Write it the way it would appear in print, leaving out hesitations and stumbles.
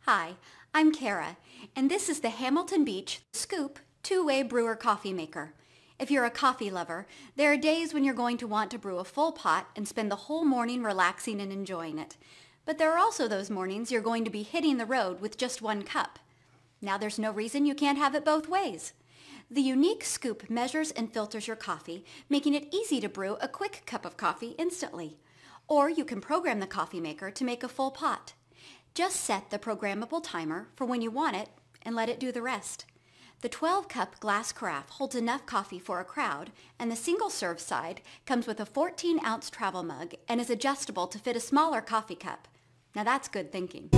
Hi, I'm Kara, and this is the Hamilton Beach Scoop two-way brewer coffee maker. If you're a coffee lover, there are days when you're going to want to brew a full pot and spend the whole morning relaxing and enjoying it. But there are also those mornings you're going to be hitting the road with just one cup. Now there's no reason you can't have it both ways. The unique scoop measures and filters your coffee, making it easy to brew a quick cup of coffee instantly. Or you can program the coffee maker to make a full pot. Just set the programmable timer for when you want it and let it do the rest. The 12-cup glass carafe holds enough coffee for a crowd, and the single-serve side comes with a 14-ounce travel mug and is adjustable to fit a smaller coffee cup. Now that's good thinking.